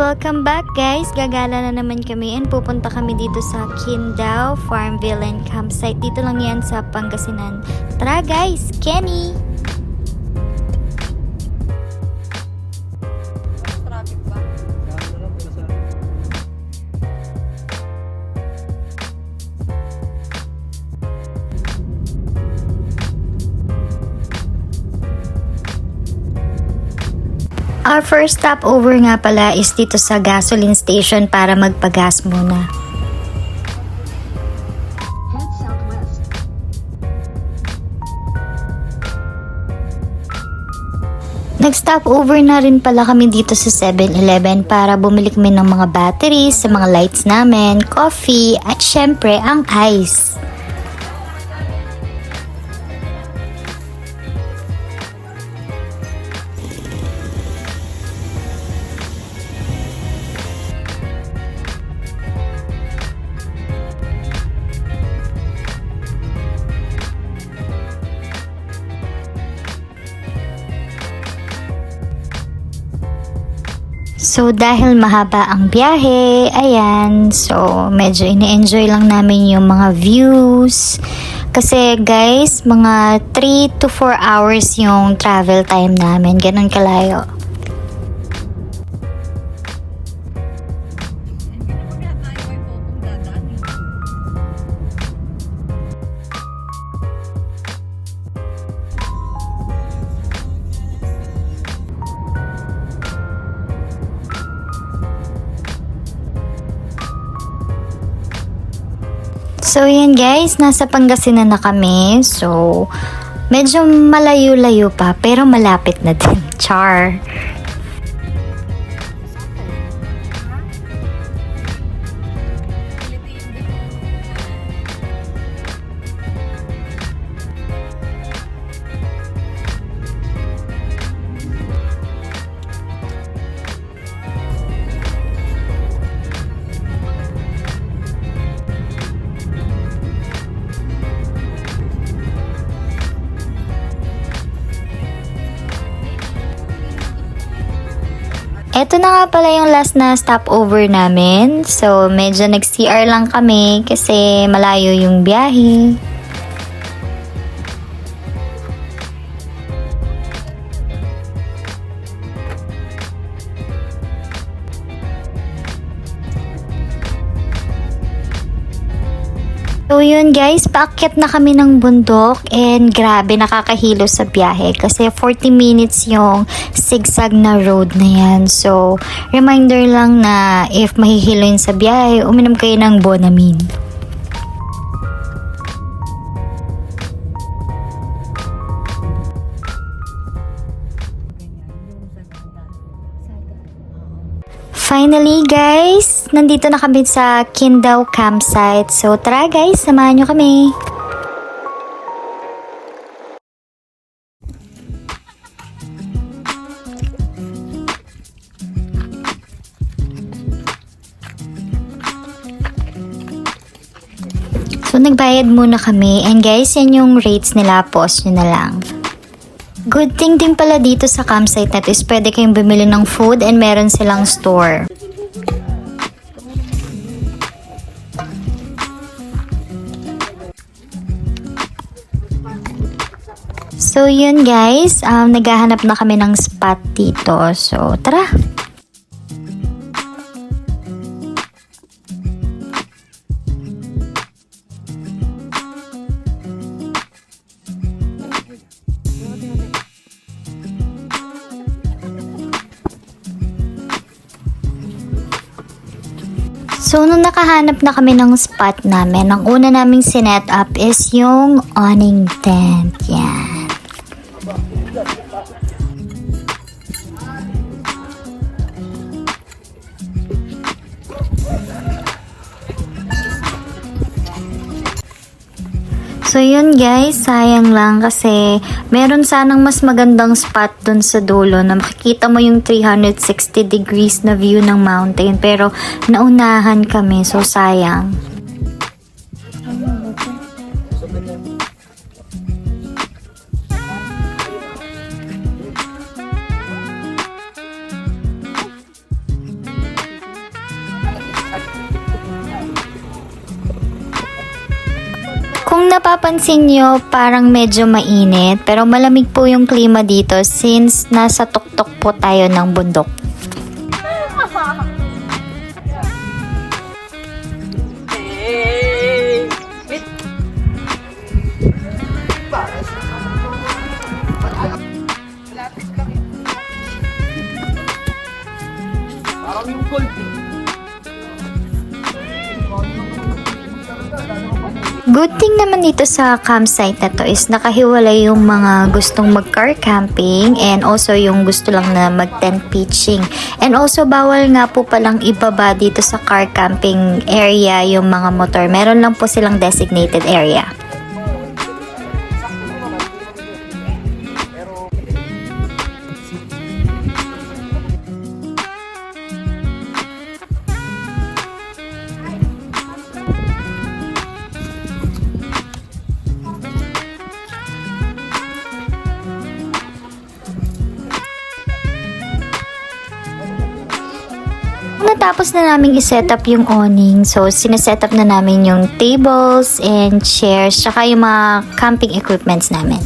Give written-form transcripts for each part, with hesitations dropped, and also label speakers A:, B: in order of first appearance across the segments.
A: Welcome back guys! Gagala na naman kami and pupunta kami dito sa Qingdao Farmville and Campsite. Dito lang yan sa Pangasinan. Tara guys! Kenny! Our first stopover nga pala is dito sa gasoline station para magpagas muna. Nag-stop over na rin pala kami dito sa 7-Eleven para bumili kami ng mga batteries sa mga lights namin, coffee, at syempre ang ice. So, dahil mahaba ang biyahe, ayan, so medyo ini-enjoy lang namin yung mga views. Kasi guys, mga 3 to 4 hours yung travel time namin, ganun kalayo. So yan guys, nasa Pangasinan na kami. So medyo malayo-layo pa pero malapit na din. Char. Ito na nga pala yung last na stopover namin. So, medyo nag-CR lang kami kasi malayo yung biyahe. So yun guys, paakyat na kami ng bundok and grabe nakakahilo sa biyahe kasi 40 minutes yung zigzag na road na yan. So reminder lang na if mahihilo yun sa biyahe, uminom kayo ng Bonamine. Finally guys, nandito na kami sa Qingdao Campsite. So tara guys, samahan nyo kami. So nagbayad muna kami and guys, yan yung rates nila, pause nyo na lang. Good thing din pala dito sa campsite na to is pwede kayong bumili ng food and meron silang store. So yun guys, naghahanap na kami ng spot dito. So tara! So, nung nakahanap na kami ng spot namin, ang una naming sinet up is yung awning tent. Yan. So yun guys, sayang lang kasi meron sanang mas magandang spot dun sa dulo na makikita mo yung 360 degrees na view ng mountain pero naunahan kami, so sayang. Kung napapansin nyo, parang medyo mainit, pero malamig po yung klima dito since nasa tuktok po tayo ng bundok. Good thing naman dito sa campsite na to is nakahiwalay yung mga gustong mag-car camping and also yung gusto lang na mag-tent pitching. And also bawal nga po palang ibaba dito sa car camping area yung mga motor. Meron lang po silang designated area. Natapos na namin i-set up yung awning. So, sineset up na namin yung tables and chairs, tsaka yung mga camping equipments namin.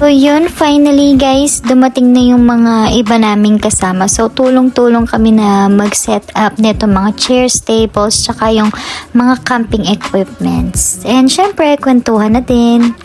A: So yun, finally guys, dumating na yung mga iba naming kasama. So tulong-tulong kami na mag-set up nito mga chairs, tables, tsaka yung mga camping equipments. And syempre, kwentuhan na din.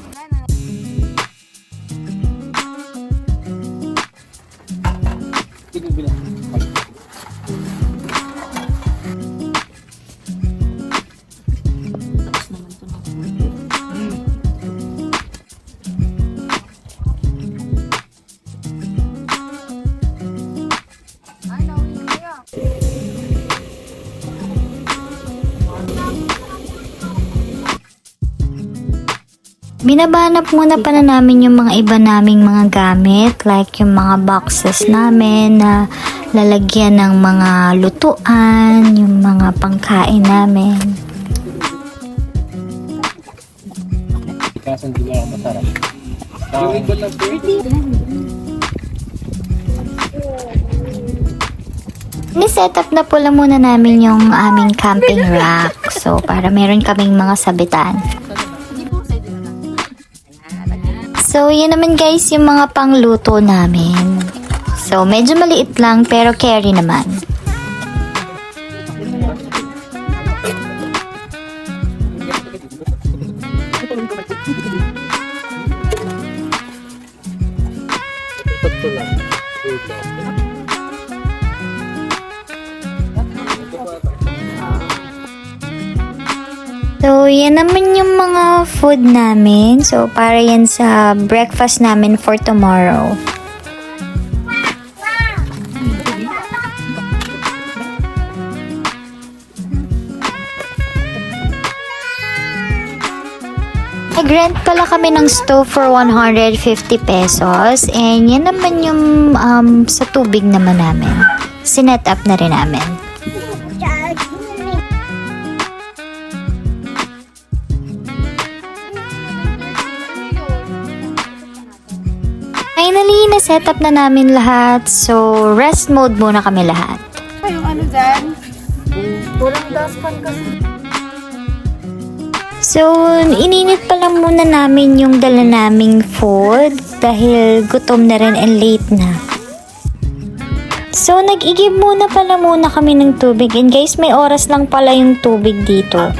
A: Binabanap muna pa na namin yung mga iba naming mga gamit, like yung mga boxes namin na lalagyan ng mga lutuan, yung mga pangkain namin.
B: Kaso hindi lang masarap.
A: Ni-set up na pala muna namin yung aming camping rack. So, para meron kaming mga sabitan. So, yun naman guys, yung mga pangluto namin. So, medyo maliit lang, pero carry naman. So, yan naman yung mga food namin. So, para yan sa breakfast namin for tomorrow. Nag-rent pala kami ng stove for 150 pesos. And yan naman yung sa tubig naman namin. Sinet up na rin namin. Finally, na-set up na namin lahat. So, rest mode muna kami lahat.
C: Yung ano dyan? Walang daspan kasi.
A: So, ininit pa lang muna namin yung dala naming food dahil gutom na rin and late na. So, nag-igib muna kami ng tubig. And guys, may oras lang pala yung tubig dito.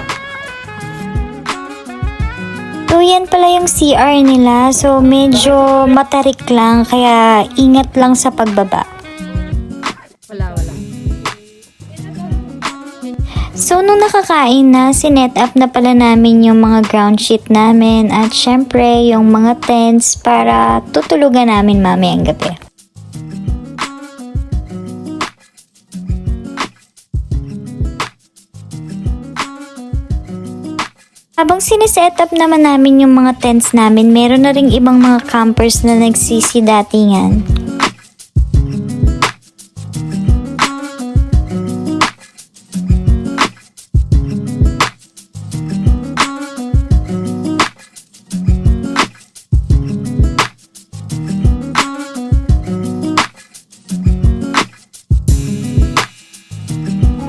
A: So, yan pala yung CR nila. So, medyo matarik lang. Kaya, ingat lang sa pagbaba.
C: Wala.
A: So, nung nakakain na, sinet up na pala namin yung mga ground sheet namin. At syempre, yung mga tents para tutulugan namin mamayang gabi. Habang Habang sineset up naman namin yung mga tents namin, meron na ring ibang mga campers na nagsisidatingan.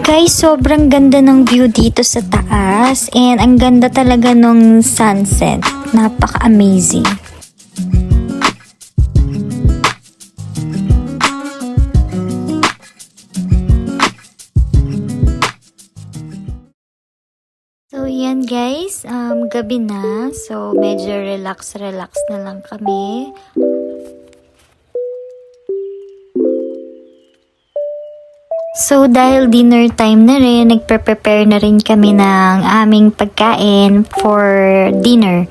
A: Guys, sobrang ganda ng view dito sa taas and ang ganda talaga nung sunset. Napaka-amazing. So, yan guys, gabi na. So, medyo relax na lang kami. So, dahil dinner time na rin, nagpe-prepare na rin kami ng aming pagkain for dinner.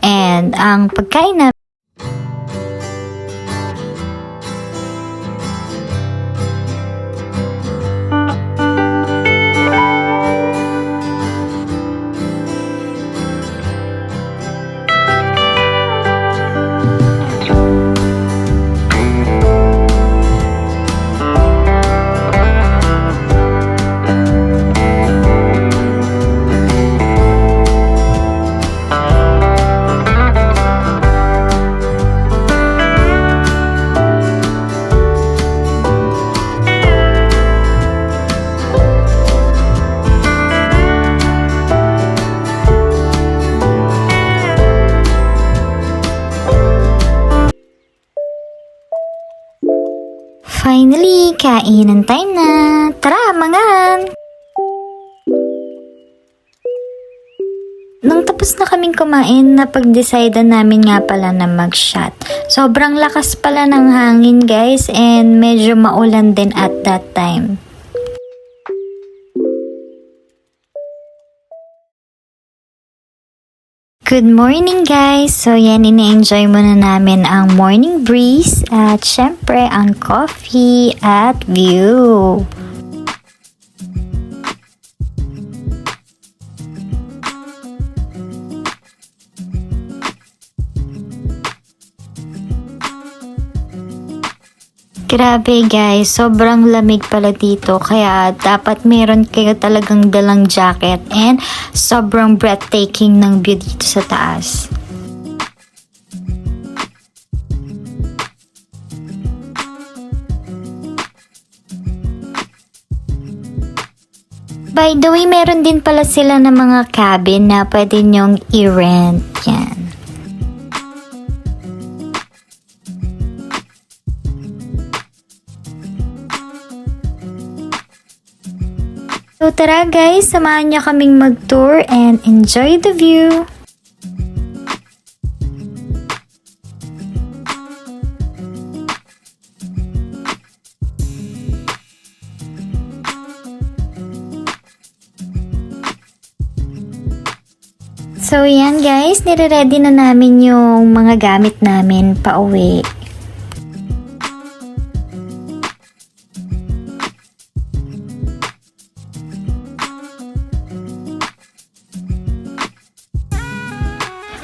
A: And ang pagkain na finally, kainan time na. Tara, mangan! Nung tapos na kaming kumain, napag-decide namin nga pala na mag-shot. Sobrang lakas pala ng hangin guys and medyo maulan din at that time. Good morning guys! So yan, ine-enjoy muna namin ang morning breeze at syempre ang coffee at view. Grabe guys, sobrang lamig pala dito kaya dapat meron kayo talagang dalang jacket and sobrang breathtaking ng view dito sa taas. By the way, meron din pala sila ng mga cabin na pwede nyong i-rent. Yan. So tara guys, samahan niyo kaming mag-tour and enjoy the view! So yan guys, nire-ready na namin yung mga gamit namin pauwi.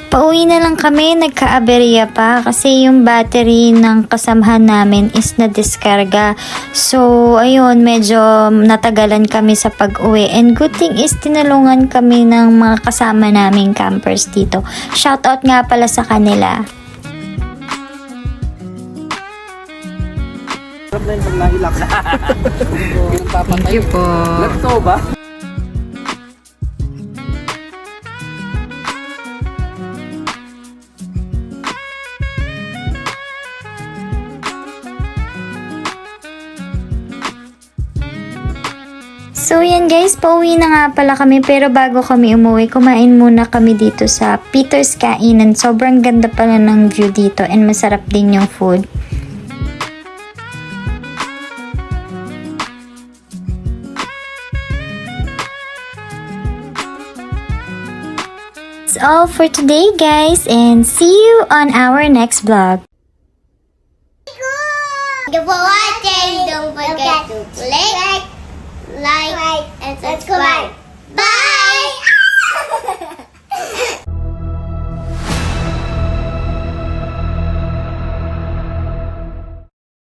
A: Pauwi na lang kami, nagka-aberya pa kasi yung battery ng kasamahan namin is na-diskarga. So, ayun, medyo natagalan kami sa pag-uwi. And good thing is, tinulungan kami ng mga kasama naming campers dito. Shoutout nga pala sa kanila.
C: Thank you po. Let's go ba?
A: So yan guys, pauwi na nga pala kami pero bago kami umuwi, kumain muna kami dito sa Peter's Kainan. Sobrang ganda pala ng view dito and masarap din yung food. That's all for today guys and see you on our next vlog.
B: Thank you for watching. Don't forget to click, like, and subscribe.